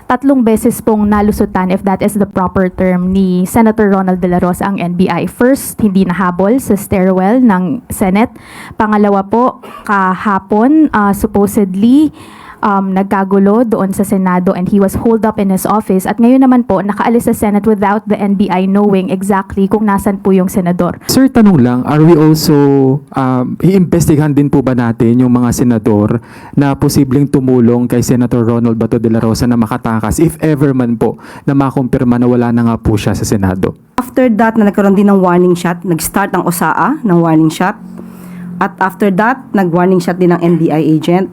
tatlong beses pong nalusutan, if that is the proper term, ni Senator Ronald De La Rosa ang NBI. First, hindi nahabol sa stairwell ng Senate. Pangalawa po, kahapon, supposedly, nagkagulo doon sa Senado and he was holed up in his office. At ngayon naman po, nakaalis sa Senate without the NBI knowing exactly kung nasan po yung senador. Sir, tanong lang, are we also, iimbestigahan din po ba natin yung mga senador na posibleng tumulong kay Senator Ronald Bato de la Rosa na makatakas, if ever man po, na makumpirma na wala na nga po siya sa Senado? After that, na nagkaroon din ng warning shot, nag-start ang OSAA ng warning shot. At after that, nag-warning shot din ng NBI agent.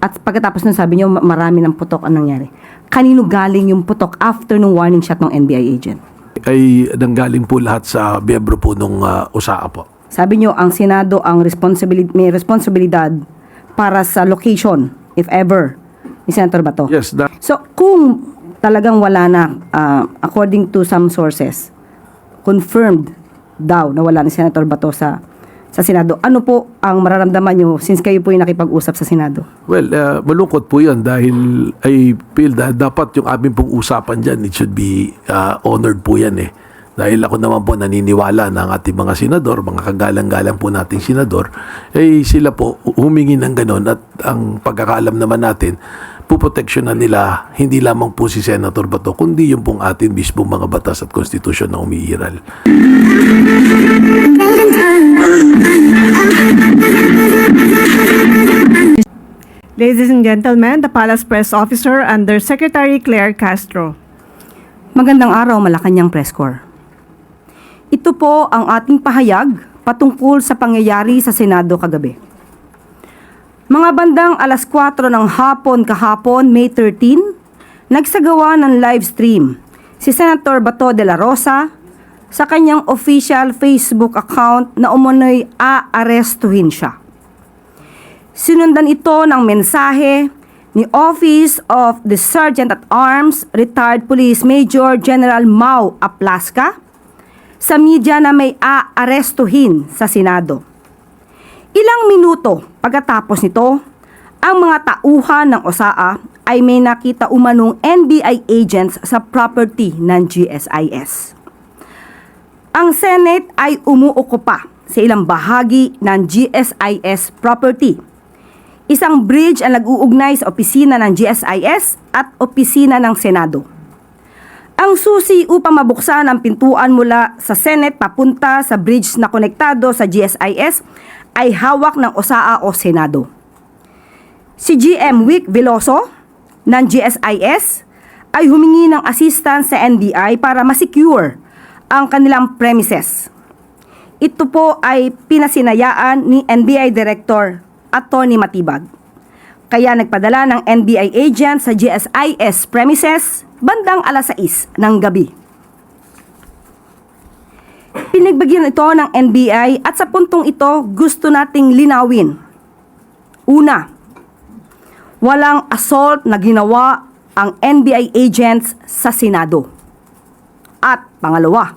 At pagkatapos nun, sabi niyo, marami ng putok ang nangyari. Kanino galing yung putok after nung warning shot ng NBI agent? Ay nanggaling po lahat sa miyembro po nung USAA po. Sabi niyo, ang Senado ang may responsibilidad para sa location, if ever, ni Senator Bato. Yes, So, kung talagang wala na, according to some sources, confirmed daw na wala ni Senator Bato sa Senado, ano po ang mararamdaman nyo since kayo po yung nakipag-usap sa Senado? well, malungkot po yan dahil I feel that dapat yung aming pong usapan dyan, it should be honored po yan eh. Dahil ako naman po naniniwala na ang ating mga senador, mga kagalang-galang po nating senador, eh sila po humingi ng ganon at ang pagkakaalam naman natin, puproteksyonan nila hindi lamang po si Senator Bato, kundi yung pong ating mismong mga batas at konstitusyon na umiiral. Ladies and gentlemen, the Palace Press Officer under Secretary Claire Castro. Magandang araw, Malacanang Press Corps. Ito po ang ating pahayag patungkol sa pangyayari sa Senado kagabi. Mga bandang alas 4 ng hapon kahapon, May 13, nagsagawa ng live stream si Senator Bato de la Rosa sa kanyang official Facebook account na umunoy aarestuhin siya. Sinundan ito ng mensahe ni Office of the Sergeant at Arms, Retired Police Major General Mau Aplaska sa media na may aarestuhin sa Senado. Ilang minuto pagkatapos nito, ang mga tauhan ng OSAA ay may nakita umanong NBI agents sa property ng GSIS. Ang Senate ay umuokupa sa ilang bahagi ng GSIS property. Isang bridge ang nag-uugnay sa opisina ng GSIS at opisina ng Senado. Ang susi upang mabuksan ang pintuan mula sa Senate papunta sa bridge na konektado sa GSIS ay hawak ng OSAA o Senado. Si GM Wick Veloso ng GSIS ay humingi ng assistance sa NBI para masecure ang kanilang premises. Ito po ay pinasinayaan ni NBI Director Atty. Matibag. Kaya nagpadala ng NBI agent sa GSIS premises bandang alas 6 ng gabi. Pinagbagyan ito ng NBI at sa puntong ito gusto nating linawin. Una, walang assault na ginawa ang NBI agents sa Senado. At pangalawa,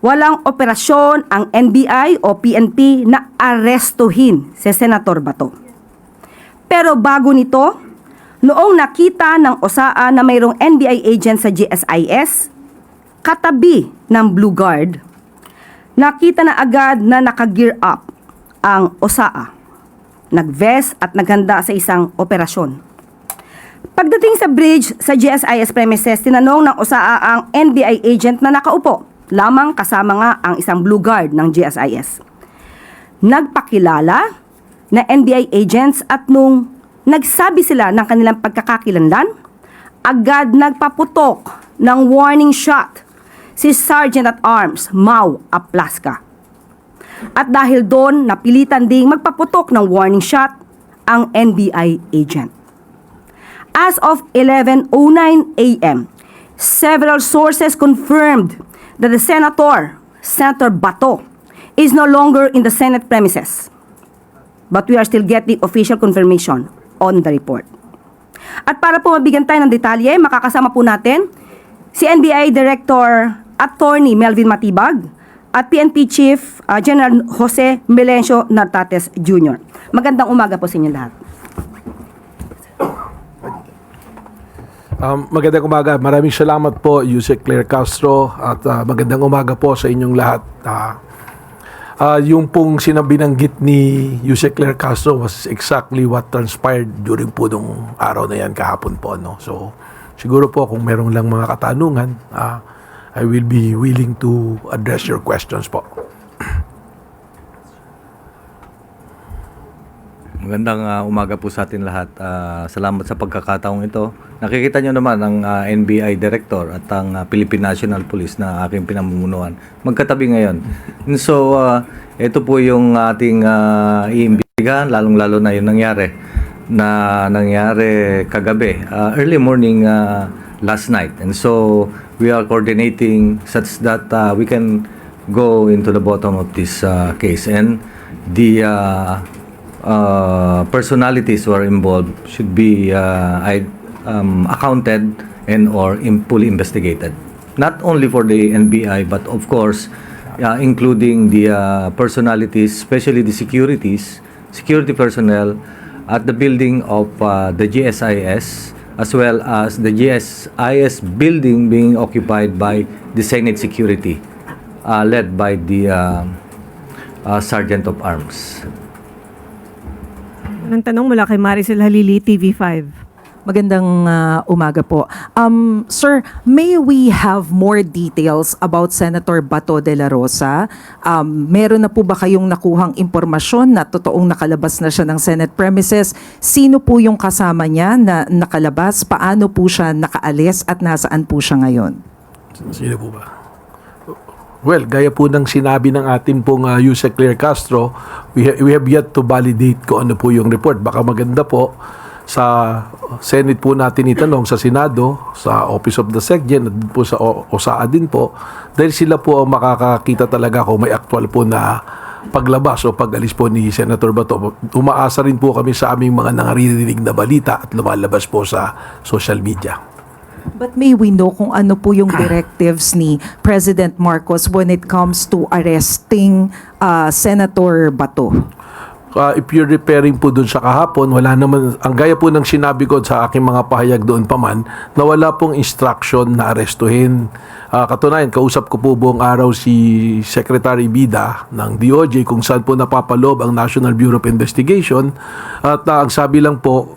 walang operasyon ang NBI o PNP na arestuhin si Senator Bato. Pero bago nito, noong nakita ng OSAA na mayroong NBI agent sa GSIS, katabi ng Blue Guard, nakita na agad na naka-gear up ang OSAA. Nag-vest at naghanda sa isang operasyon. Pagdating sa bridge sa GSIS premises, tinanong ng OSAA ang NBI agent na nakaupo, lamang kasama nga ang isang Blue Guard ng GSIS. Nagpakilala na NBI agents at nung nagsabi sila ng kanilang pagkakakilanlan, agad nagpaputok ng warning shot si Sergeant at Arms Mau Aplaska. At dahil doon, napilitan ding magpaputok ng warning shot ang NBI agent. As of 11:09 a.m., several sources confirmed that the Senator Bato, is no longer in the Senate premises. But we are still getting official confirmation on the report. At para po mabigyan tayo ng detalye, makakasama po natin si NBI Director Attorney Melvin Matibag at PNP Chief General Jose Melencio Nartates Jr. Magandang umaga po sa inyo lahat. Magandang umaga. Maraming salamat po, Yusek Claire Castro, at magandang umaga po sa inyong lahat. Yung pong sinabinanggit ni Yusek Claire Castro was exactly what transpired during po nung araw na yan kahapon po. No? So, siguro po kung merong lang mga katanungan, I will be willing to address your questions po. Magandang umaga po sa atin lahat. Salamat sa pagkakataong ito. Nakikita nyo naman ang NBI Director at ang Philippine National Police na aking pinamumunuan. Magkatabi ngayon. And so, ito po yung ating iimbestigahan, lalong-lalo na yung nangyari kagabi, early morning last night. And so, we are coordinating such that we can go into the bottom of this case. And the personalities who are involved should be accounted and or fully investigated. Not only for the NBI, but of course, including the personalities, especially the security personnel at the building of the GSIS, as well as the GSIS building being occupied by the Senate Security, led by the Sergeant of Arms. Ang tanong mula kay Maricel Halili, TV5. Magandang umaga po. Sir, may we have more details about Senator Bato de la Rosa? Meron na po ba kayong nakuhang impormasyon na totoong nakalabas na siya ng Senate premises? Sino po yung kasama niya na nakalabas? Paano po siya nakaalis at nasaan po siya ngayon? Sino po ba? Well, gaya po ng sinabi ng ating pong Yusek Claire Castro, we have yet to validate kung ano po yung report. Baka maganda po sa Senate po natin itanong, sa Senado, sa Office of the SecGen, at po sa OSAA din po, dahil sila po ang makakakita talaga kung may actual po na paglabas o pag-alis po ni Senator Bato. Umaasa rin po kami sa aming mga nangarinig na balita at lumalabas po sa social media. But may we know kung ano po yung directives ni President Marcos when it comes to arresting Senator Bato? If you're referring po dun sa kahapon, wala naman, ang gaya po ng sinabi ko sa aking mga pahayag doon pa man, na wala pong instruction na arestuhin. Katunayan, kausap ko po buong araw si Secretary Bida ng DOJ kung saan po napapaloob ang National Bureau of Investigation, at ang sabi lang po,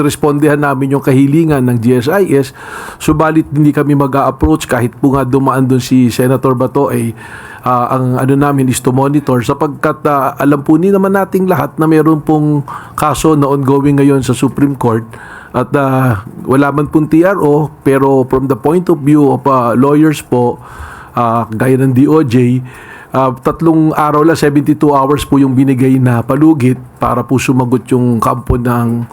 respondihan namin yung kahilingan ng GSIS, subalit hindi kami mag-a-approach kahit po nga dumaan doon si Senator Bato ay ang ano namin is to monitor sapagkat alam po ni naman nating lahat na meron pong kaso na ongoing ngayon sa Supreme Court at wala man pong TRO, pero from the point of view of lawyers po, gaya ng DOJ, 3 araw lang, 72 hours po yung binigay na palugit para po sumagot yung kampo ng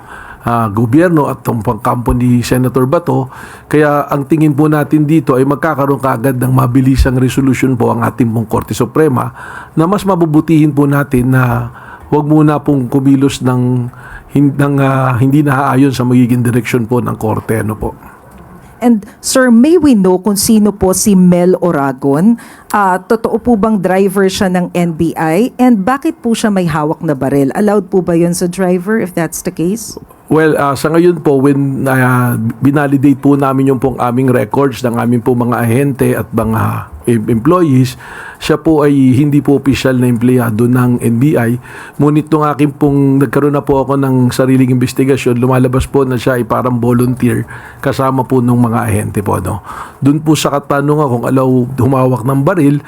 gobyerno at ang pangkampo ni Senator Bato. Kaya ang tingin po natin dito ay magkakaroon kaagad ng mabilisang resolusyon po ang ating pong Korte Suprema, na mas mabubutihin po natin na huwag muna pong kumilos ng hindi naaayon sa magiging direksyon po ng Korte. Ano po? And sir, may we know kung sino po si Mel Oragon? Totoo po bang driver siya ng NBI? And bakit po siya may hawak na baril? Allowed po ba yun sa driver if that's the case? Well, sa ngayon po, when binalidate po namin yung pong aming records ng aming po mga ahente at mga employees, siya po ay hindi po opisyal na empleyado ng NBI. Ngunit nung aking pong nagkaroon na po ako ng sariling investigasyon, lumalabas po na siya ay parang volunteer kasama po ng mga ahente po. No? Doon po sa katanungan kung alaw humawak ng baril,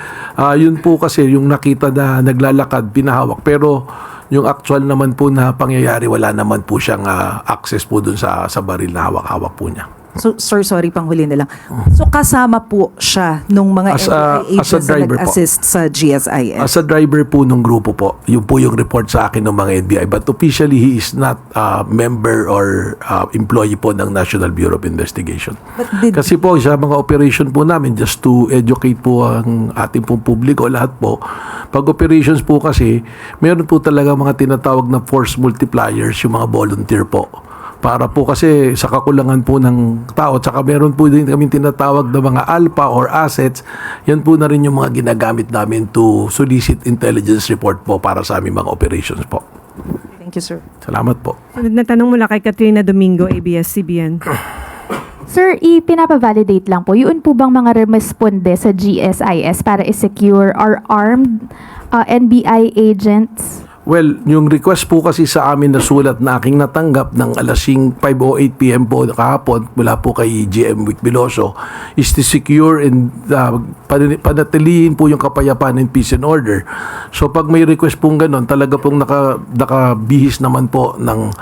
yun po kasi yung nakita na naglalakad, pinahawak. Pero yung actual naman po na pangyayari, wala naman po siyang access po dun sa baril na hawak-hawak po niya. So, sir, sorry, panghuli na lang. So, kasama po siya nung mga NBI agents na nag-assist sa GSIS? As a driver po nung grupo po. Yun po yung report sa akin ng mga NBI. But officially, he is not a member or employee po ng National Bureau of Investigation. Kasi po, sa mga operation po namin, just to educate po ang ating pong publiko, lahat po, pag operations po kasi, meron po talaga mga tinatawag na force multipliers, yung mga volunteer po. Para po kasi sa kakulangan po ng tao, tsaka meron po din kami tinatawag na mga alpha or assets, yan po na rin yung mga ginagamit namin to solicit intelligence report po para sa aming mga operations po. Thank you, sir. Salamat po. Sunod na tanong mula kay Katrina Domingo, ABS-CBN. Sir, ipinapavalidate lang po, yun po bang mga responde sa GSIS para i-secure or armed NBI agents? Well, yung request po kasi sa amin na sulat na aking natanggap ng alas 5:08 PM po kahapon mula po kay GM Vic Veloso is to secure and panatilihin po yung kapayapaan and peace and order. So pag may request pong ganon, talaga pong nakabihis naman po ng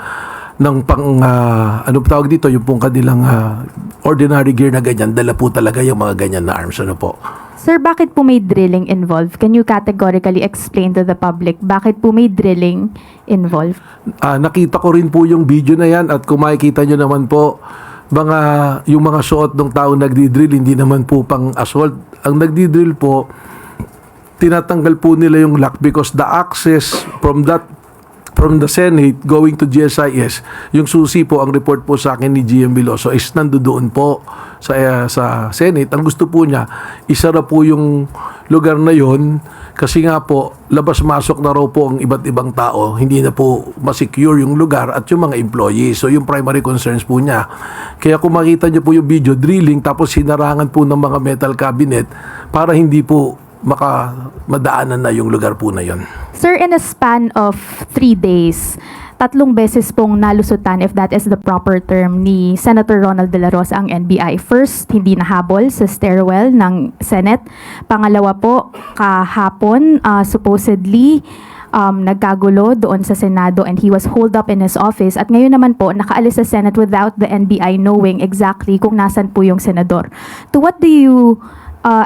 ano tawag dito, yung pong kanilang ordinary gear na ganyan, dala po talaga yung mga ganyan na arms. Ano po? Sir, bakit po may drilling involved? Can you categorically explain to the public bakit po may drilling involved? Nakita ko rin po yung video na yan at kung makikita nyo naman po, yung mga suot ng tao nagdi-drill, hindi naman po pang assault. Ang nagdi-drill po, tinatanggal po nila yung lock because the access from the Senate going to GSIS, yung susi po, ang report po sa akin ni GM Veloso is nandoon po sa Senate. Ang gusto po niya, isara po yung lugar na yon kasi nga po, labas-masok na raw po ang iba't ibang tao, hindi na po masecure yung lugar at yung mga employees. So yung primary concerns po niya. Kaya kung makita niyo po yung video, drilling tapos hinarangan po ng mga metal cabinet para hindi po madaanan na yung lugar po na yon. Sir, in a span of 3 days, 3 beses pong nalusutan, if that is the proper term, ni Senator Ronald De La Rosa ang NBI. First, hindi nahabol sa stairwell ng Senate. Pangalawa po, kahapon, supposedly, nagkagulo doon sa Senado and he was holed up in his office. At ngayon naman po, nakaalis sa Senate without the NBI knowing exactly kung nasan po yung senador. To what do you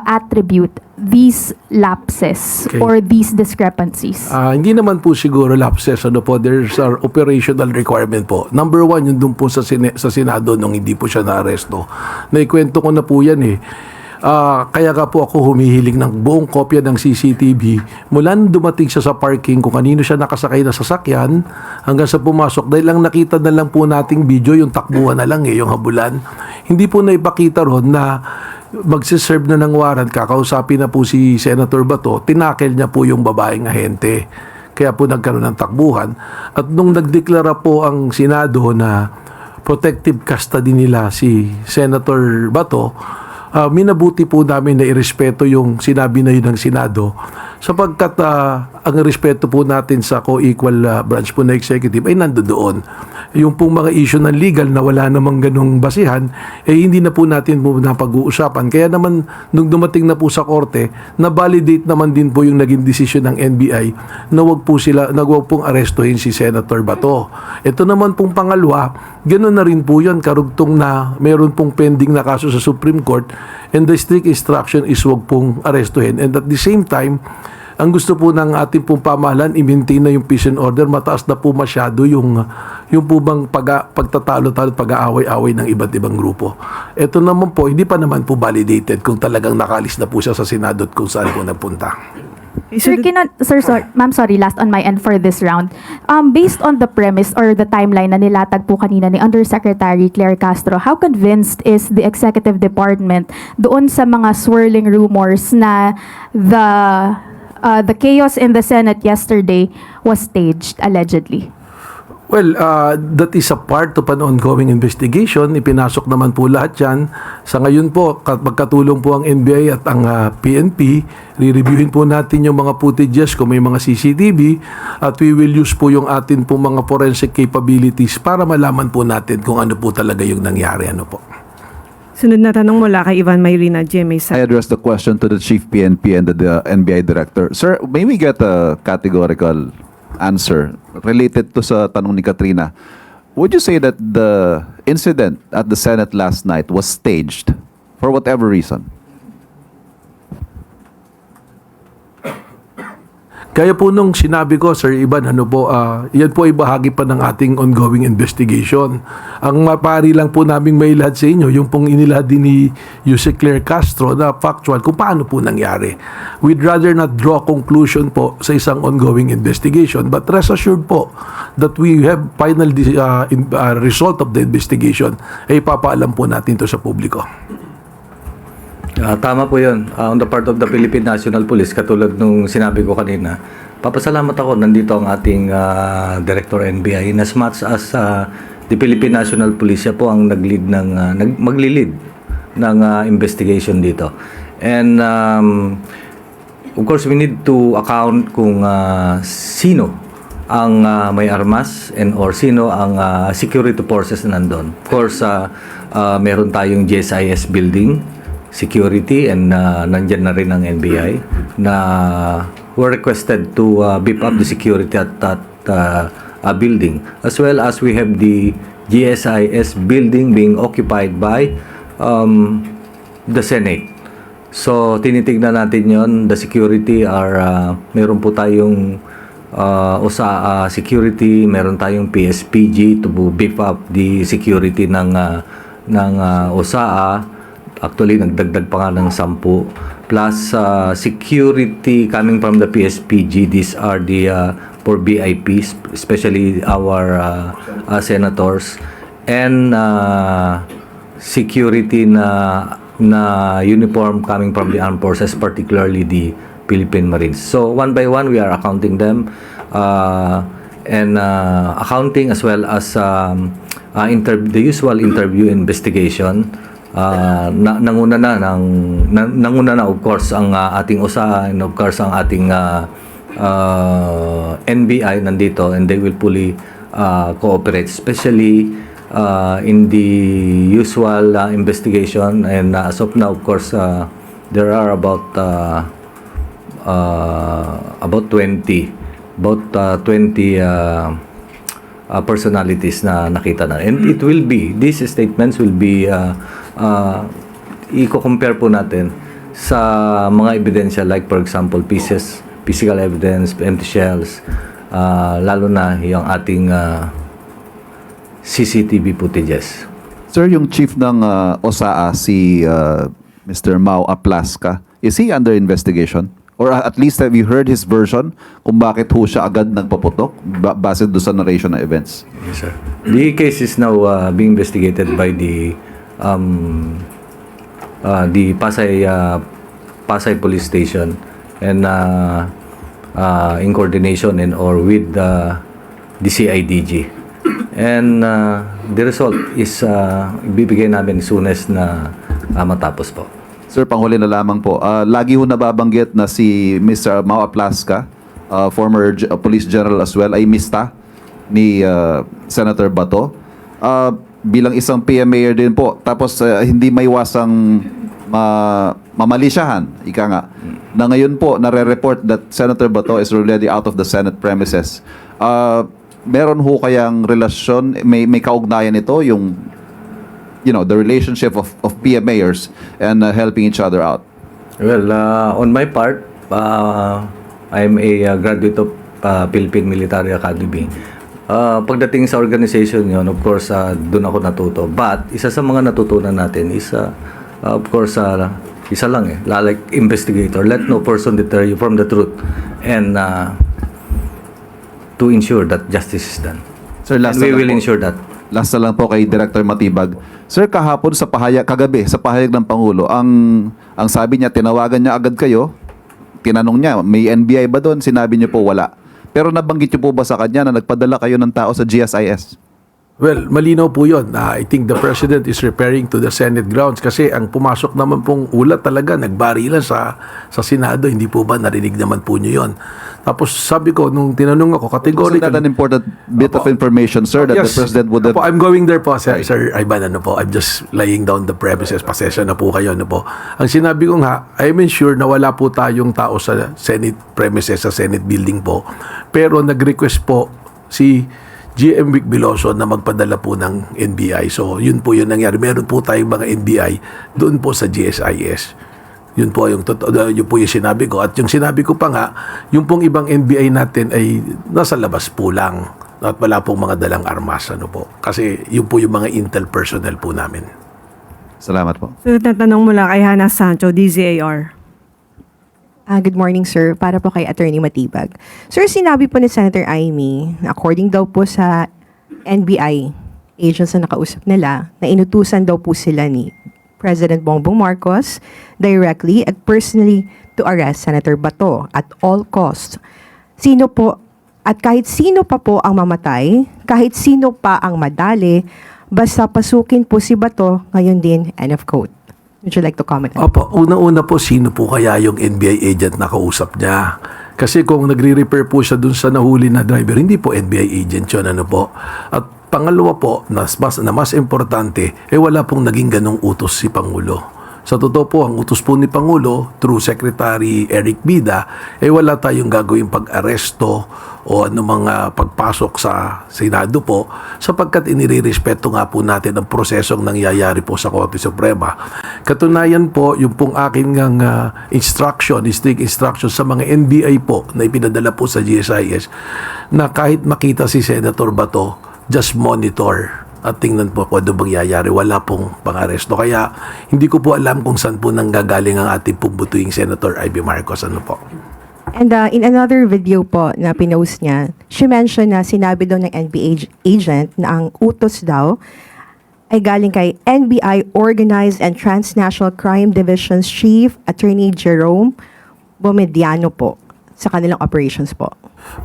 attribute these lapses Okay. or these discrepancies? Hindi naman po siguro lapses. Ano po, there's our operational requirement po. Number 1, yun dun po sa Senado nung hindi po siya na-aresto. Naikwento ko na po yan eh. Kaya ka po ako humihiling ng buong kopya ng CCTV mula nung dumating siya sa parking kung kanino siya nakasakay na sasakyan hanggang sa pumasok. Dahil lang nakita na lang po nating video, yung takbuhan na lang yung habulan. Hindi po naipakita ron na magsiserve na ng warrant, kakausapin na po si Senator Bato, tinakel niya po yung babaeng ahente. Kaya po nagkaroon ng takbuhan. At nung nagdeklara po ang Senado na protective custody nila si Senator Bato, minabuti po namin na irespeto yung sinabi na yun ng Senado sapagkat ang respeto po natin sa co-equal branch po na executive ay nandoon. Yung pong mga issue ng legal na wala namang ganong basihan, hindi na po natin po napag-uusapan. Kaya naman, nung dumating na po sa korte, na-validate naman din po yung naging desisyon ng NBI na wag pong arestuhin si Senator Bato. Ito naman pong pangalawa, ganoon na rin po yun, karugtong na meron pong pending na kaso sa Supreme Court and the strict instruction is wag pong arestuhin. And at the same time, ang gusto po ng ating pong pamahalaan, i-maintain na yung peace and order. Mataas na po masyado yung po bang pagtatalo-talo, pag-aaway-away ng iba't ibang grupo. Ito naman po, hindi pa naman po validated kung talagang nakalis na po siya sa Senado at kung saan po nagpunta. Sir, ma'am, sorry, last on my end for this round. Based on the premise or the timeline na nilatag po kanina ni Undersecretary Claire Castro, how convinced is the Executive Department doon sa mga swirling rumors na the chaos in the Senate yesterday was staged, allegedly? Well, that is a part of an ongoing investigation. Ipinasok naman po lahat yan. Sa ngayon po, magkatulong po ang NBI at ang PNP. Re-reviewin po natin yung mga footages kung may mga CCTV at we will use po yung atin po mga forensic capabilities para malaman po natin kung ano po talaga yung nangyari. Ano po. Sunod na tanong mula kay Ivan Mayrina, GMA I address the question to the Chief PNP and the NBI Director. Sir, may we get a categorical answer related to sa tanong ni Katrina? Would you say that the incident at the Senate last night was staged for whatever reason? Kaya po nung sinabi ko, Sir Ivan, yan po ay bahagi pa ng ating ongoing investigation. Ang mapari lang po namin mailahad sa inyo, yung pong inilahad din ni Yuse Claire Castro na factual kung paano po nangyari. We'd rather not draw conclusion po sa isang ongoing investigation, but rest assured po that we have final result of the investigation ay papaalam po natin to sa publiko. Tama po yun. On the part of the Philippine National Police, katulad nung sinabi ko kanina, papasalamat ako, nandito ang ating Director NBI in as much as the Philippine National Police siya po ang nag-lead ng maglilid ng investigation dito. And of course we need to account kung sino ang may armas and or sino ang security forces na nandun. Of course meron tayong GSIS building security and nandyan na rin ang NBI na were requested to beef up the security at that building, as well as we have the GSIS building being occupied by the Senate. So tinitignan natin yon. The security are meron po tayong OSA security, meron tayong PSPG to beef up the security ng OSA. Actually nagdagdag pa nga ng 10 plus security coming from the PSPG. These are the for VIPs, especially our senators, and security na uniform coming from the armed forces, particularly the Philippine Marines. So one by one we are accounting them and accounting as well as the usual interview investigation. Nanguna na of course ang ating OSA and of course ang ating NBI nandito, and they will fully cooperate, especially in the usual investigation. And as of now, of course, there are about 20 personalities na nakita na. And it will be, these statements will be i-compare po natin sa mga ebidensya, like for example physical evidence, empty shells, lalo na yung ating CCTV footages. Sir, yung chief ng OSAA, si Mr. Mau Aplaska, is he under investigation? Or at least have you heard his version kung bakit ho siya agad nagpaputok base doon sa narration ng events? Yes, sir. The case is now being investigated by the Pasay Police Station, and in coordination and or with the CIDG. And the result is ibibigay namin soon as na matapos po. Sir, panghuli na lamang po. Lagi ho nababanggit na si Mr. Mau Aplaska, former police general as well, ay mista ni Senator Bato. Bilang isang PMAyer din po. Tapos hindi maiwasang mamalisyahan, ika nga, na ngayon po nare-report that Senator Bato is already out of the Senate premises. Meron ho kayang relasyon, may kaugnayan ito, yung the relationship of PMAers and helping each other out? Well, on my part, I'm a graduate of Philippine Military Academy. Pagdating sa organization yun, of course, doon ako natuto. But isa sa mga natutunan natin is, of course, isa lang like investigator. Let no person deter you from the truth, and to ensure that justice is done. Sir, And we will ensure that. Last na lang po kay Director Matibag. Sir, kahapon kagabi sa pahayag ng Pangulo, ang sabi niya, tinawagan niya agad kayo, tinanong niya, may NBI ba doon? Sinabi niyo po wala. Pero nabanggit niyo po ba sa kanya na nagpadala kayo ng tao sa GSIS? Well, malinaw po yun. I think the President is referring to the Senate grounds kasi ang pumasok naman pong ulat talaga, nagbarilan sa Senado. Hindi po ba narinig naman po nyo yun? Tapos sabi ko, nung tinanong ako, categorically... Isn't that an important bit of information, sir, that the President would have... I'm going there po, Sir Ivan, I'm just laying down the premises. Pasensya na po kayo, po. Ang sinabi ko nga, I'm sure na wala po tayong tao sa Senate premises, sa Senate building po. Pero nag-request po si GM Vic Veloso na magpadala po ng NBI. So, yun po yung nangyari. Meron po tayong mga NBI doon po sa GSIS. Yun po yung sinabi ko. At yung sinabi ko pa nga, yung pong ibang NBI natin ay nasa labas po lang. At wala pong mga dalang armas. Kasi yun po yung mga intel personnel po namin. Salamat po. So, tatanong mula kay Hannah Sancho, DZAR. Good morning, sir. Para po kay Attorney Matibag. Sir, sinabi po ni Senator Amy, according daw po sa NBI agents na nakausap nila, na inutusan daw po sila ni President Bongbong Marcos directly at personally to arrest Senator Bato at all costs. Sino po, at kahit sino pa po ang mamatay, kahit sino pa ang madali, basta pasukin po si Bato, ngayon din, end of quote. Would you like to comment? Opo, una-una po, sino po kaya yung NBI agent na kausap niya? Kasi kung nagre-refer po siya dun sa nahuli na driver, hindi po NBI agent yun, ano po. At pangalawa po, na mas importante, wala pong naging ganong utos si Pangulo. Sa totoo po, ang utos po ni Pangulo, through Secretary Eric Bida, wala tayong gagawing pag-aresto o mga pagpasok sa Senado po, sapagkat inirerespeto nga po natin ang prosesong nangyayari po sa Korte Suprema. Katunayan po, yung pong aking strict instruction sa mga NBI po na ipinadala po sa GSIS, na kahit makita si Senator Bato, just monitor at tingnan po kung ano mangyayari. Wala pong pang-aresto. Kaya hindi ko po alam kung saan po nanggagaling ang ating pumbutuing Senator Ivy Marcos. Ano po? And in another video po na pinost niya, she mentioned na sinabi daw ng NBI agent na ang utos daw ay galing kay NBI Organized and Transnational Crime Division's Chief Attorney Jerome Bomediano po sa kanilang operations po.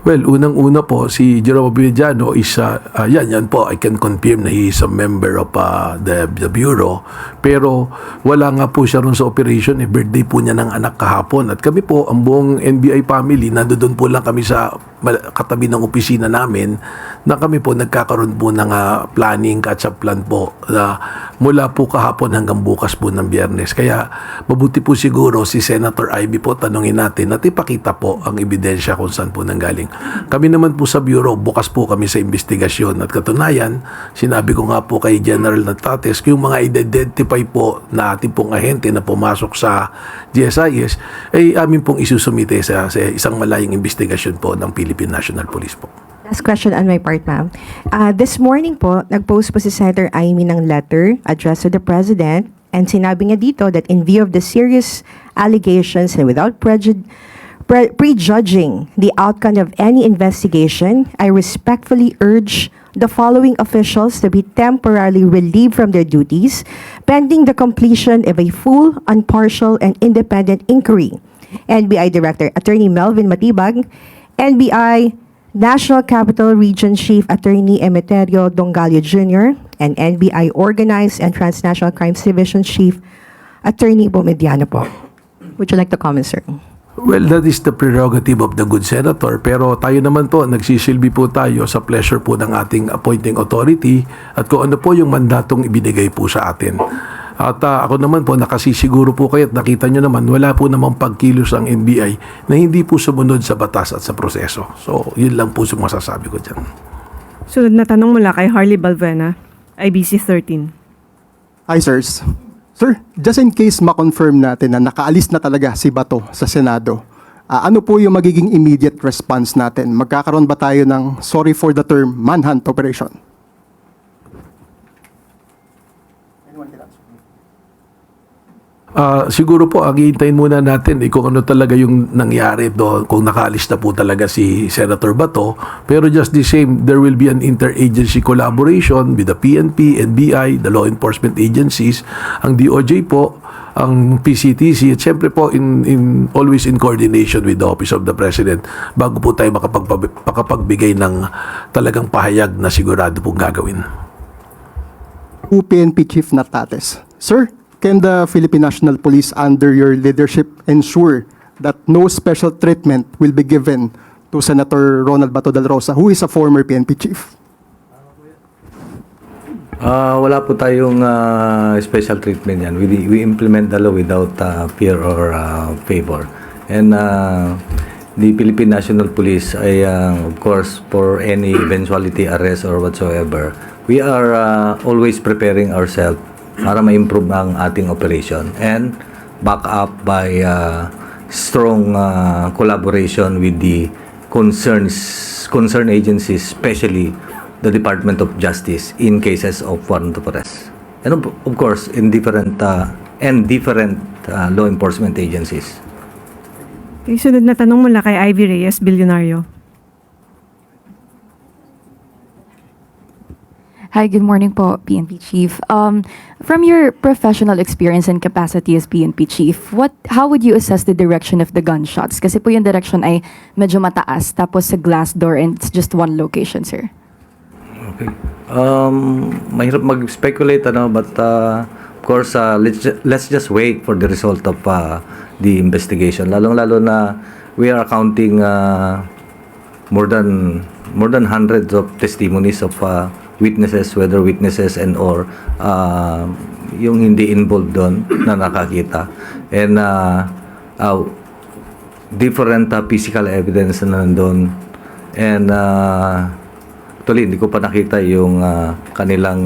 Well, unang-una po, si Jerome Villadiano is, yan po, I can confirm na he is a member of the Bureau. Pero wala nga po siya ron sa operation. Birthday po niya ng anak kahapon. At kami po, ang buong NBI family, nandoon po lang kami sa katabi ng opisina namin, na kami po nagkakaroon po ng planning, catch-up plan po, mula po kahapon hanggang bukas po ng Biyernes. Kaya mabuti po siguro si Senator Ivy po, tanungin natin at ipakita po ang ebidensya kung saan po nanggaling. Kami naman po sa Bureau, bukas po kami sa investigasyon. At katunayan, sinabi ko nga po kay General Natates, yung mga identify po na ating pong ahente na pumasok sa GSIS, ay amin pong isusumite sa isang malayang investigasyon po ng Philippine National Police po. Last question on my part, ma'am. This morning po, nag-post po si Senator Amy ng letter addressed to the President, and sinabi niya dito that in view of the serious allegations and without prejudging the outcome of any investigation, I respectfully urge the following officials to be temporarily relieved from their duties pending the completion of a full, impartial, and independent inquiry. NBI Director Attorney Melvin Matibag, NBI National Capital Region Chief Attorney Emeterio Dongalio Jr., and NBI Organized and Transnational Crimes Division Chief Attorney Bomediano po. Would you like to comment, sir? Well, that is the prerogative of the good senator. Pero tayo naman po, nagsisilbi po tayo sa pleasure po ng ating appointing authority at kung ano po yung mandatong ibinigay po sa atin. At ako naman po, nakasisiguro po kayo at nakita nyo naman, wala po namang pagkilos ang NBI na hindi po sumunod sa batas at sa proseso. So, yun lang po yung masasabi ko dyan. Sunod na tanong mula kay Harley Balvena, IBC 13. Hi, sirs. Sir, just in case ma-confirm natin na nakaalis na talaga si Bato sa Senado, ano po yung magiging immediate response natin? Magkakaroon ba tayo ng, sorry for the term, manhunt operation? Siguro po, ang hihintayin muna natin kung ano talaga yung nangyari doon, kung nakaalis na po talaga si Senator Bato. Pero just the same, there will be an interagency collaboration with the PNP, NBI, the law enforcement agencies, ang DOJ po, ang PCTC, at syempre po always in coordination with the Office of the President bago po tayo makapagbigay ng talagang pahayag na sigurado pong gagawin. PNP Chief Natates. Sir, can the Philippine National Police under your leadership ensure that no special treatment will be given to Senator Ronald Bato del Rosa, who is a former PNP chief? Wala po tayong special treatment yan. We implement the law without fear or favor. And the Philippine National Police ay, of course, for any eventuality, arrest or whatsoever, we are always preparing ourselves para ma-improve ang ating operation and back up by strong collaboration with the concerned agencies, especially the Department of Justice in cases of warrant of arrest. And of course, in different law enforcement agencies. Okay, sunod na tanong mula kay Ivy Reyes, Bilyonaryo. Hi, good morning po, PNP Chief. From your professional experience and capacity as PNP Chief, how would you assess the direction of the gunshots? Kasi po yung direction ay medyo mataas, tapos sa glass door and it's just one location, sir. Okay. Mahirap mag-speculate, but of course, let's just wait for the result of the investigation. Lalong-lalo na we are counting more than hundreds of testimonies of witnesses, whether witnesses and or yung hindi involved doon na nakakita. And different physical evidence na nandun. And actually, hindi ko pa nakita yung kanilang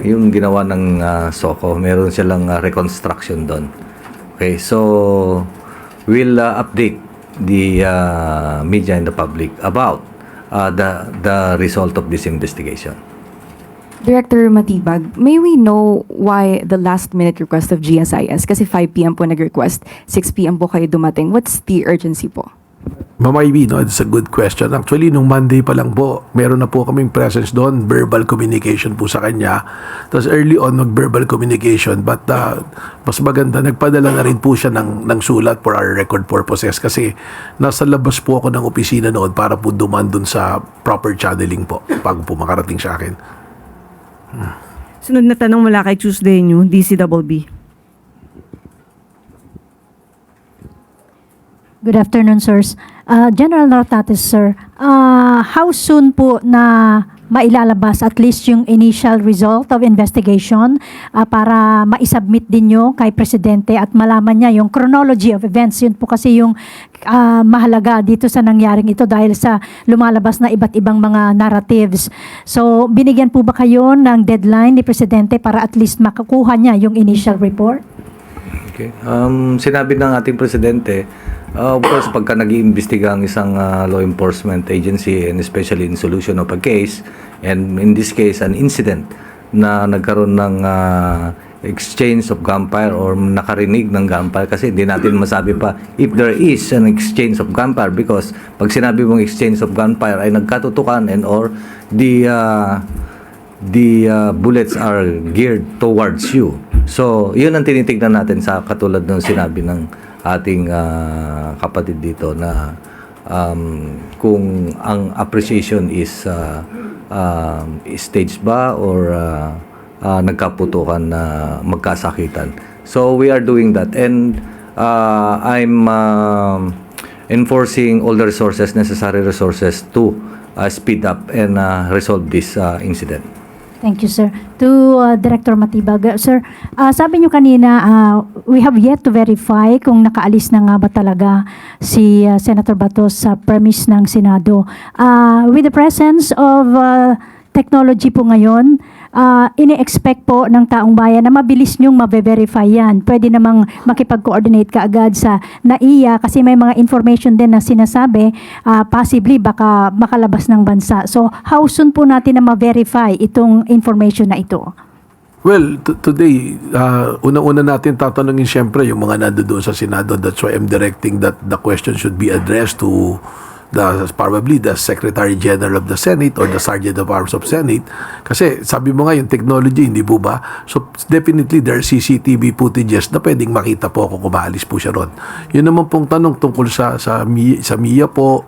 yung ginawa ng SOCO. Meron silang reconstruction doon. Okay, so we'll update the media and the public about the result of this investigation. Director Matibag, may we know why the last-minute request of GSIS? Kasi 5 p.m. po nag-request, 6 p.m. po kayo dumating. What's the urgency po? Ma'am Ivy, no, it's a good question. Actually, nung Monday pa lang po, meron na po kaming presence doon, verbal communication po sa kanya. Tapos early on, verbal communication. But mas maganda, nagpadala na rin po siya ng sulat for our record purposes kasi nasa labas po ako ng opisina noon para po duman doon sa proper channeling po bago po makarating sa akin. Sunod na tanong mula kay Tuesday New, DCBB. Good afternoon, sirs. General Nartates, sir. How soon po na mailalabas at least yung initial result of investigation para maisubmit din nyo kay Presidente at malaman niya yung chronology of events? Yun po kasi yung mahalaga dito sa nangyaring ito dahil sa lumalabas na iba't ibang mga narratives. So, binigyan po ba kayo ng deadline ni Presidente para at least makakuha niya yung initial report? Okay. Sinabi ng ating Presidente, of course, pagka nag-iimbestiga ang isang law enforcement agency and especially in solution of a case, and in this case, an incident na nagkaroon ng exchange of gunfire or nakarinig ng gunfire kasi hindi natin masabi pa if there is an exchange of gunfire because pag sinabi mong exchange of gunfire ay nagkatutukan and or the bullets are geared towards you. So, yun ang tinitignan natin sa katulad ng sinabi ng ating kapatid dito na kung ang appreciation is staged ba or nagkaputukan na magkasakitan. So, we are doing that and I'm enforcing all the resources, necessary resources to speed up and resolve this incident. Thank you, sir. To Director Matibag. Sir, sabi nyo kanina, we have yet to verify kung nakaalis na nga ba talaga si Senator Bato sa premise ng Senado. With the presence of technology po ngayon, ini-expect po ng taong bayan na mabilis nyong mabe-verify yan. Pwede namang makipag-coordinate ka agad sa NAIA kasi may mga information din na sinasabi possibly baka makalabas ng bansa. So, how soon po natin na ma-verify itong information na ito? Well, today, unang-una natin tatanungin siyempre yung mga nandoon sa Senado. That's why I'm directing that the question should be addressed to probably the Secretary General of the Senate or the Sergeant of Arms of Senate. Kasi sabi mo nga yung technology, hindi po ba? So definitely there are CCTV footages na pwedeng makita po kung kumaalis po siya ron. Yun naman pong tanong tungkol sa MIA po,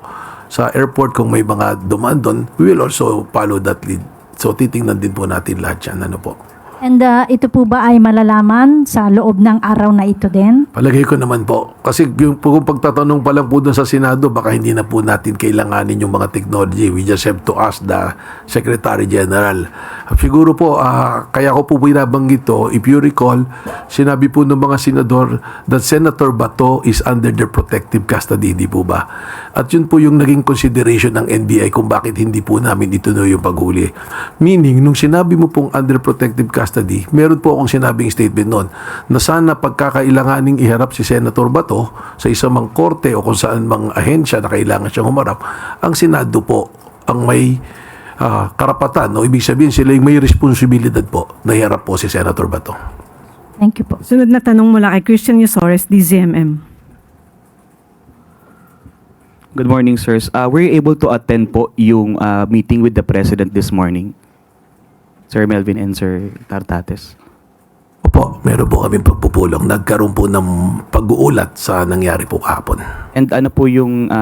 sa airport kung may mga dumaan doon, we will also follow that lead. So titingnan din po natin lahat yan. Ano po? And ito po ba ay malalaman sa loob ng araw na ito din? Palagay ko naman po. Kasi yung kung pagtatanong pa lang po doon sa Senado, baka hindi na po natin kailanganin yung mga technology. We just have to ask the Secretary General. Siguro po, kaya ko po binabanggit to, if you recall, sinabi po ng mga senador that Senator Bato is under their protective custody, di po ba? At yun po yung naging consideration ng NBI kung bakit hindi po namin ituloy yung paghuli. Meaning, nung sinabi mo pong under protective custody, meron po akong sinabing statement noon na sana pagkakailanganing iharap si Senator Bato sa isang mang korte o kung saan mang ahensya na kailangan siyang humarap, ang Senado po ang may karapatan o ibig sabihin sila yung may responsibilidad po na iharap po si Senator Bato. Thank you po. Sunod na tanong mula kay Christian Yusores, DZMM. Good morning, sirs. Were you able to attend po yung meeting with the President this morning? Sir Melvin and Sir Tartates. Opo, meron po kaming pagpupulong. Nagkaroon po ng pag-uulat sa nangyari po kahapon. And ano po yung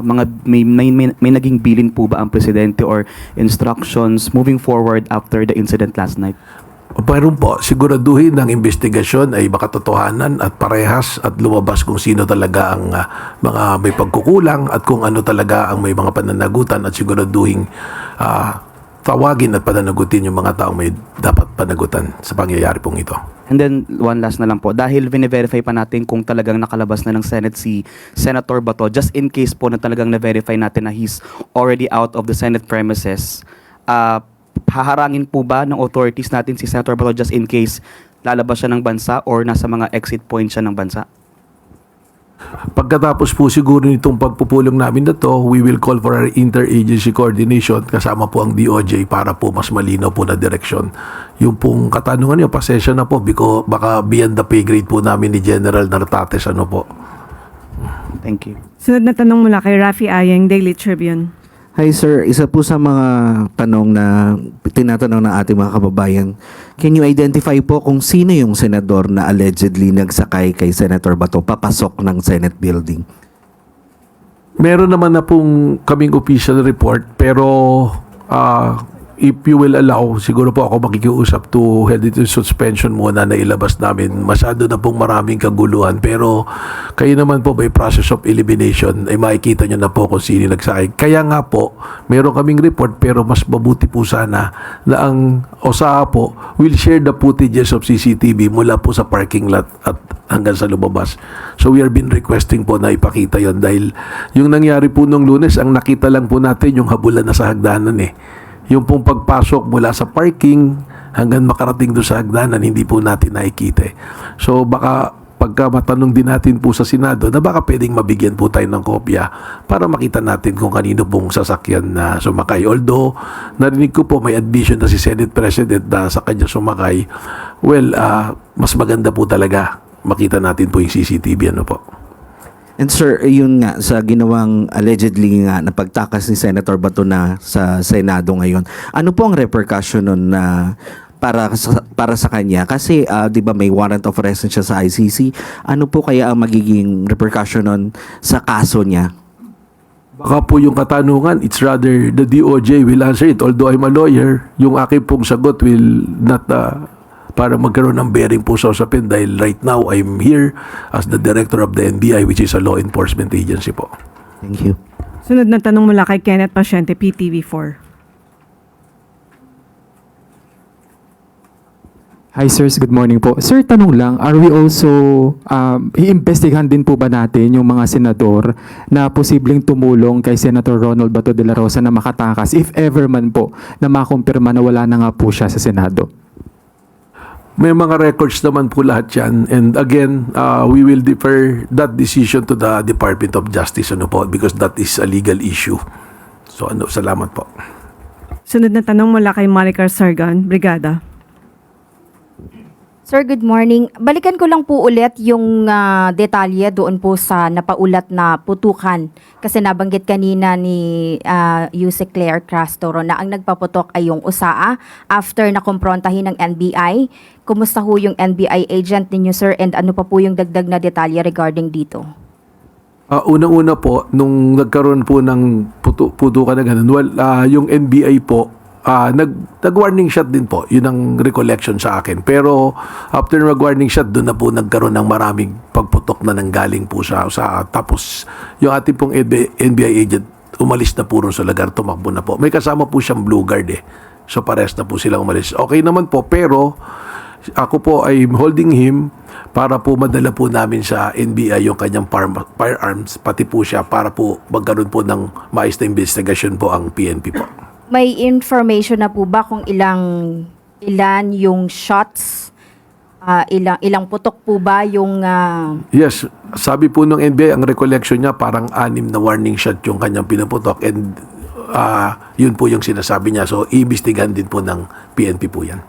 mga may naging bilin po ba ang presidente or instructions moving forward after the incident last night? Meron po, siguraduhin ng investigasyon ay makatotohanan at parehas at lumabas kung sino talaga ang mga may pagkukulang at kung ano talaga ang may mga pananagutan at siguraduhin tawagin at pananagutin yung mga taong may dapat panagutan sa pangyayari pong ito. And then, one last na lang po. Dahil vine-verify pa natin kung talagang nakalabas na ng Senate si Senator Bato, just in case po na talagang na-verify natin na he's already out of the Senate premises, haharangin po ba ng authorities natin si Senator Bato just in case lalabas siya ng bansa or nasa mga exit point siya ng bansa? Pagkatapos po siguro nitong pagpupulong namin na to, we will call for our interagency coordination kasama po ang DOJ para po mas malinaw po na direksyon. Yung pong katanungan niyo, pasensya na po because baka beyond the pay grade po namin ni General Nartates ano po. Thank you. Sunod na tanong mula kay Rafi Ayeng, Daily Tribune. Hi sir, isa po sa mga tanong na tinatanong ng ating mga kababayan, can you identify po kung sino yung senador na allegedly nagsakay kay Senator Bato papasok ng Senate building? Meron naman na pong kaming official report pero if you will allow, siguro po ako makikiusap to head into suspension muna na ilabas namin. Masyado na pong maraming kaguluhan pero kayo naman po by process of elimination ay makikita nyo na po kung sino nagsakay. Kaya nga po, meron kaming report pero mas mabuti po sana na ang OSAA po will share the footages of CCTV mula po sa parking lot at hanggang sa lumabas. So we are been requesting po na ipakita yon dahil yung nangyari po nung Lunes, ang nakita lang po natin yung habulan na sa hagdanan eh. Yung pong pagpasok mula sa parking hanggang makarating doon sa hagdanan, hindi po natin nakikita. So baka pagka matanong din natin po sa Senado na baka pwedeng mabigyan po tayo ng kopya para makita natin kung kanino pong sasakyan na sumakay. Although narinig ko po may admission na si Senate President na sa kanya sumakay, well, mas maganda po talaga makita natin po yung CCTV ano po. And sir, yun nga, sa ginawang allegedly nga na pagtakas ni Senator Bato na sa Senado ngayon, ano po ang repercussion nun na para sa kanya? Kasi, di ba may warrant of arrest siya sa ICC, ano po kaya ang magiging repercussion nun sa kaso niya? Baka po yung katanungan, it's rather the DOJ will answer it. Although I'm a lawyer, yung aking pong sagot will not para magkaroon ng bearing po sa usapin dahil right now I'm here as the director of the NBI which is a law enforcement agency po. Thank you. Sunod na tanong mula kay Kenneth Pasyente, PTV4. Hi sirs, good morning po. Sir, tanong lang, are we also, iimbestigahan din po ba natin yung mga senador na posibleng tumulong kay Senator Ronald Bato de la Rosa na makatakas if ever man po na makumpirma na wala na nga po siya sa Senado? May mga records naman po lahat yan. And again, we will defer that decision to the Department of Justice ano po, because that is a legal issue. So salamat po. Sunod na tanong mula kay Maricar Sargan, Brigada. Sir, good morning. Balikan ko lang po ulit yung detalye doon po sa napaulat na putukan. Kasi nabanggit kanina ni Yuse Claire Castro na ang nagpaputok ay yung USAA after na kumprontahin ng NBI. Kumusta ho yung NBI agent ninyo, sir? And ano pa po yung dagdag na detalye regarding dito? Unang-una po, nung nagkaroon po ng putukan na ganun, well, yung NBI po, nag-warning shot din po. Yun ang recollection sa akin. Pero after mag-warning shot, doon na po nagkaroon ng maraming pagputok na nanggaling po sa tapos yung ating pong NBI agent umalis na po rin sa lugar, tumakbo na po. May kasama po siyang Blue Guard eh. So pares na po silang umalis. Okay naman po, pero ako po ay holding him para po madala po namin sa NBI yung kanyang firearms, pati po siya para po magkaroon po ng maayos na investigasyon po ang PNP po. May information na po ba kung ilan yung shots? Ilang putok po ba yung... Yes, sabi po nung NBI, ang recollection niya parang 6 na warning shot yung kanyang pinaputok and yun po yung sinasabi niya. So, iimbestigahan din po ng PNP po yan.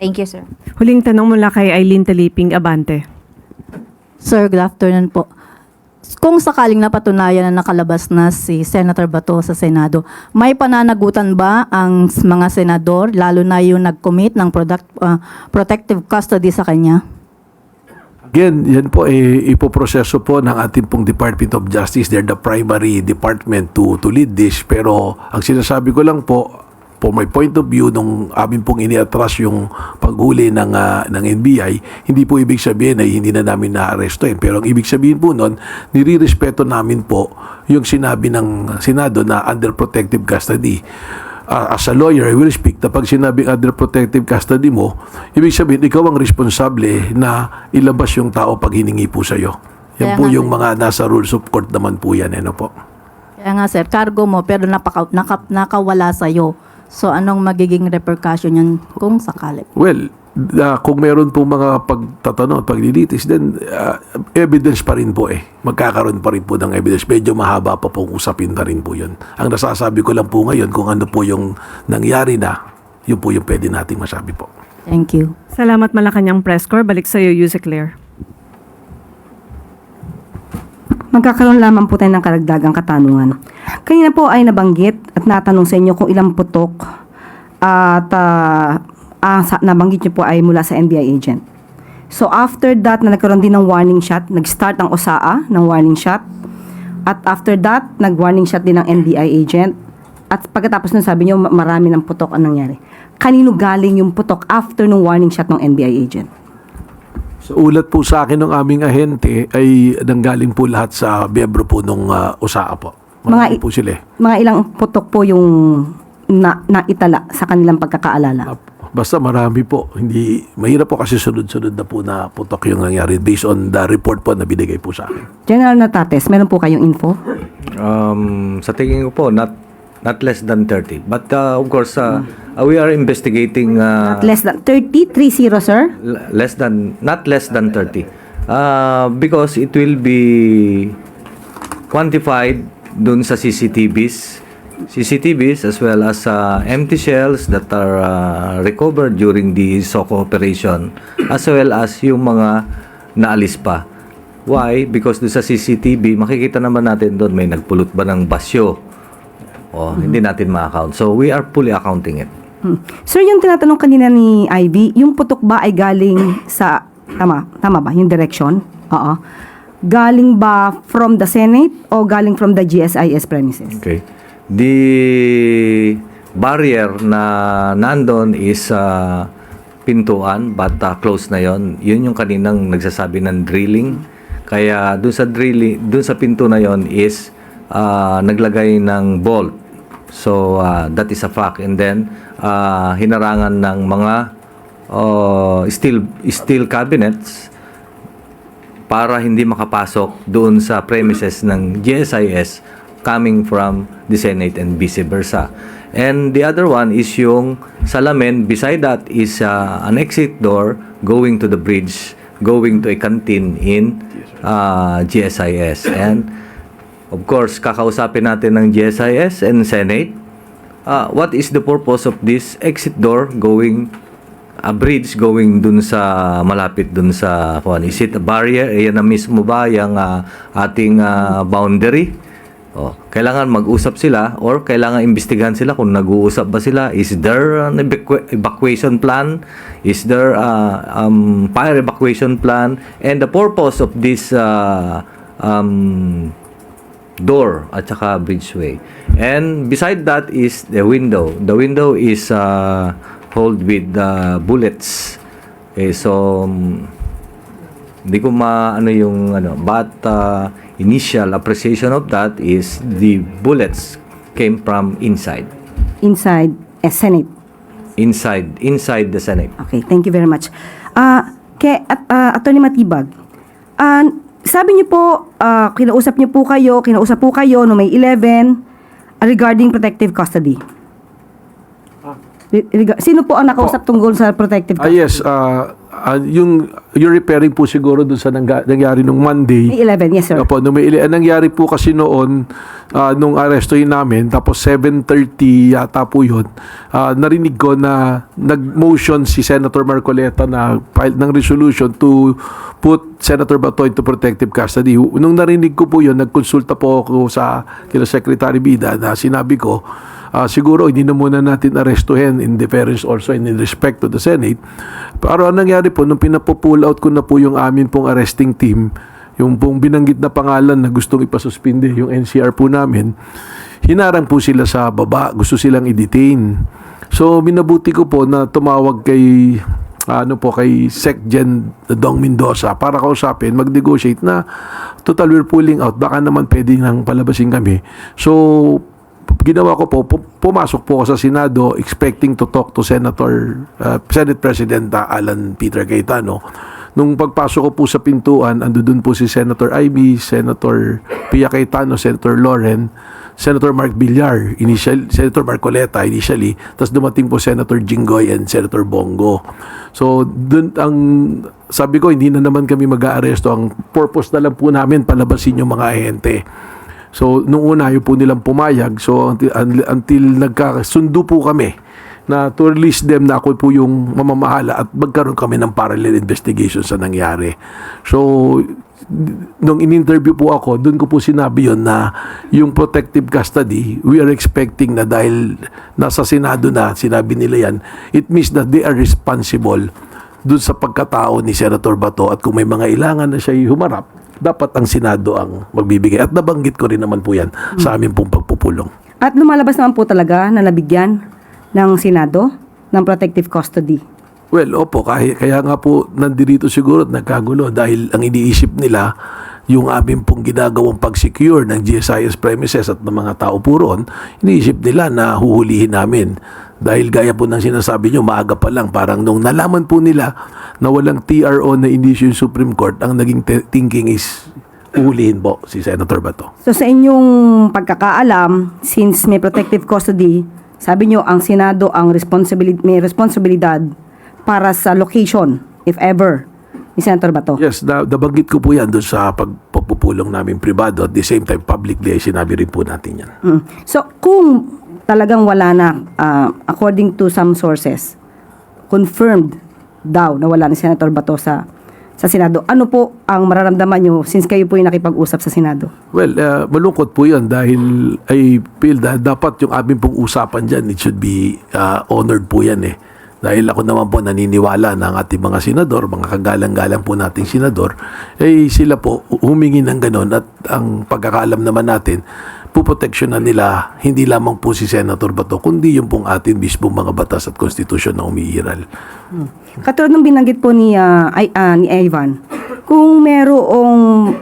Thank you, sir. Huling tanong mula kay Eileen Taliping, Abante. Sir, good afternoon po. kung sakaling napatunayan na nakalabas na si Senator Bato sa Senado, may pananagutan ba ang mga senador, lalo na yung nag-commit ng protective custody sa kanya? Again, yan po ipoproseso po ng ating pong Department of Justice. They're the primary department to lead this. Pero ang sinasabi ko lang po, for my point of view, nung amin pong iniatras yung paghuli ng NBI, hindi po ibig sabihin na hindi na namin na-arrestoin. Pero ang ibig sabihin po nun, nirirespeto namin po yung sinabi ng Senado na under protective custody. As a lawyer, I will speak na pag sinabing under protective custody mo, ibig sabihin, ikaw ang responsable na ilabas yung tao pag hiningi po sa'yo. Yan Kaya po nga, yung mga nasa rules of court naman po yan. Ano po? Kaya nga sir, cargo mo pero nakawala sa'yo. So anong magiging repercussion yan kung sakali? Well, kung meron pong mga pagtatanong, paglilitis, then evidence pa rin po Magkakaroon pa rin po ng evidence. Medyo mahaba pa pong usapin na rin po yun. Ang nasasabi ko lang po ngayon, kung ano po yung nangyari na, yun po yung pwede nating masabi po. Thank you. Salamat Malacanang Press Corps. Balik sa iyo, Yusek Claire. Magkakaroon lamang po tayo ng karagdagang katanungan. Kanina po ay nabanggit at natanong sa inyo kung ilang putok at nabanggit niyo po ay mula sa NBI agent. So after that na nagkaroon din ng warning shot, nag-start ang OSAA ng warning shot at after that nag-warning shot din ng NBI agent at pagkatapos nun sabi niyo marami ng putok ang nangyari. Kanino galing yung putok after ng warning shot ng NBI agent? Sa ulat po sa akin ng aming ahente ay nanggaling po lahat sa miyembro po nung OSAA po. Marami po sila. Mga ilang putok po yung naitala sa kanilang pagkakaalala? Basta marami po. Hindi, mahirap po kasi sunod-sunod na po na putok yung nangyari based on the report po na binigay po sa akin. General Natates, meron po kayong info? Sa tingin ko po, not less than 30. But of course, we are investigating... Not less than 30? 30, sir? Not less than 30. Because it will be quantified dun sa CCTVs as well as empty shells that are recovered during the SOCO operation as well as yung mga naalis pa. Why? Because dun sa CCTV, makikita naman natin doon may nagpulot ba ng basyo. Hindi natin ma-account. So, we are fully accounting it. Sir, yung tinatanong kanina ni Ivy, yung putok ba ay galing sa, tama ba, yung direction? Oo. Galing ba from the Senate o galing from the GSIS premises? Okay. The barrier na nandun is pintuan, but close na yon. Yun yung kaninang nagsasabi ng drilling. Kaya dun sa pinto na yon is naglagay ng bolt. So, that is a fact. And then, hinarangan ng mga steel cabinets para hindi makapasok doon sa premises ng GSIS coming from the Senate and vice versa. And the other one is yung salamin. Beside that is an exit door going to the bridge, going to a canteen in GSIS. And of course, kakausapin natin ng GSIS and Senate. What is the purpose of this exit door going, a bridge going dun sa, malapit dun sa, is it a barrier? Ayan na mismo ba yung ating boundary? Kailangan mag-usap sila or kailangan imbestigahan sila kung nag-uusap ba sila. Is there an evacuation plan? Is there fire evacuation plan? And the purpose of this door at saka bridgeway. And beside that is the window. The window is hold with bullets. Okay, so hindi ko maano yung but initial appreciation of that is the bullets came from inside. Inside a Senate. Inside the Senate. Okay, thank you very much. Attorney Matibag, sabi niyo po, kinausap po kayo no May 11 regarding protective custody. Sino po ang nakausap tungkol sa protective custody? Yes, you're referring po siguro dun sa nangyari nung Monday. May 11, yes sir. Opo, nangyari po kasi noon, nung arestuhin namin, tapos 7:30 yata po yun, narinig ko na nag-motion si Senator Marcoleta na file ng resolution to put Senator Bato into protective custody. Nung narinig ko po yun, nagkonsulta po ako sa kila Secretary Bida na sinabi ko, siguro hindi na muna natin arestuhin in deference also and in respect to the Senate. Pero ang nangyari po, nung pinapo-pull out ko na po yung amin pong arresting team, yung pong binanggit na pangalan na gustong ipasuspinde, yung NCR po namin, hinarang po sila sa baba, gusto silang i-detain. So, minabuti ko po na tumawag kay kay SecGen Dong Mendoza para kausapin, mag-negotiate na total we're pulling out, baka naman pwede nang palabasin kami. So, ginawa ko po, pumasok po ako sa Senado expecting to talk to Senate President Alan Peter Cayetano. Nung pagpasok ko po sa pintuan, ando dun po si Senator Ivy, Senator Pia Cayetano, Senator Loren, Senator Mark Villar, Senator Marcoleta initially, tapos dumating po Senator Jinggoy and Senator Bongo. So, dun sabi ko, hindi na naman kami mag-aaresto. Ang purpose na lang po namin, palabasin yung mga ahente. So, nung una, yung po nilang pumayag. So, until nagkasundo po kami na to release them na ako po yung mamamahala at magkaroon kami ng parallel investigation sa nangyari. So, nung in-interview po ako, doon ko po sinabi yon na yung protective custody, we are expecting na dahil nasa Senado na, sinabi nila yan, it means that they are responsible doon sa pagkatao ni Senator Bato at kung may mga ilangan na siya humarap, dapat ang Senado ang magbibigay. At nabanggit ko rin naman po yan sa aming pong pagpupulong. At lumalabas naman po talaga na nabigyan ng Senado ng protective custody. Well, opo, kaya nga po nandirito siguro at nagkagulo dahil ang iniisip nila yung aming pong ginagawang pag-secure ng GSIS premises at ng mga tao po roon, iniisip nila na huhulihin namin. Dahil gaya po ng sinasabi nyo, maaga pa lang, parang nung nalaman po nila na walang TRO na inisyong Supreme Court, ang naging thinking is uhulihin po si Senator Bato. So sa inyong pagkakaalam, since may protective custody, sabi nyo ang Senado ang may responsibilidad para sa location, if ever, ni Senator Bato. Yes, nabanggit ko po yan doon sa pagpupulong namin privado at the same time publicly ay sinabi rin po natin yan. So kung talagang wala na, according to some sources, confirmed daw na wala ni Senator Bato sa Senado, ano po ang mararamdaman nyo since kayo po yung nakipag-usap sa Senado? Well, malungkot po yan dahil I feel that dapat yung aming pong usapan dyan, it should be honored po yan eh. Dahil ako naman po naniniwala na ang ating mga senador, mga kagalang-galang po nating senador, sila po humingi ng ganon at ang pagkakaalam naman natin, puproteksyonan nila hindi lamang po si Senator Bato, kundi yung pong atin mismo mga batas at konstitusyon na umiiral. Katulad ng binanggit po ni Ivan, kung merong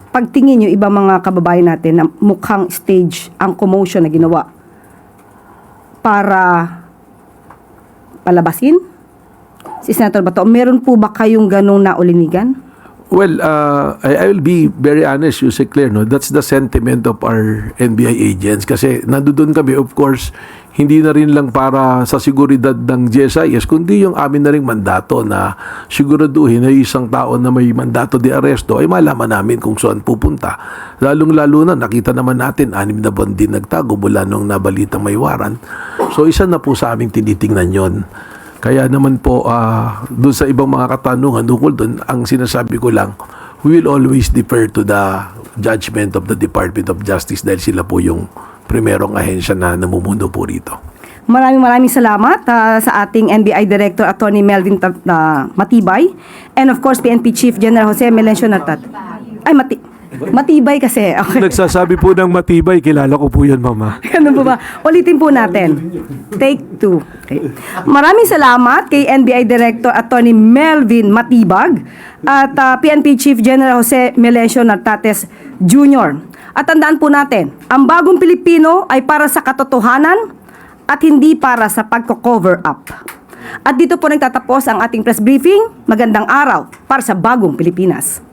pagtingin yung ibang mga kababayan natin na mukhang stage ang commotion na ginawa para palabasin si Senator Bato, meron po ba kayong ganong naulinigan? Well, I will be very honest, you say clear, no? That's the sentiment of our NBI agents kasi nandoon kami, of course, hindi na rin lang para sa seguridad ng GSIS, kundi yung amin na rin mandato na siguraduhin na isang tao na may mandato de aresto ay malaman namin kung saan pupunta. Lalong-lalo na, nakita naman natin, 6 na buwan din nagtago mula nung nabalitang may warrant. So, isa na po sa aming tinitingnan yon. Kaya naman po, doon sa ibang mga katanungan tungkol doon, ang sinasabi ko lang, we will always defer to the judgment of the Department of Justice dahil sila po yung primerong ahensya na namumuno po rito. Maraming salamat sa ating NBI Director Attorney Melvin Matibay and of course PNP Chief General Jose Melencio Nartat. Matibay kasi. Okay. Nagsasabi po ng matibay, kilala ko po yan, Mama. Ano ba? Ulitin po natin. Take 2. Okay. Maraming salamat kay NBI Director Attorney Melvin Matibag at PNP Chief General Jose Melencio Nartates Jr. At tandaan po natin, ang bagong Pilipino ay para sa katotohanan at hindi para sa pagko-cover up. At dito po nagtatapos ang ating press briefing. Magandang araw para sa bagong Pilipinas.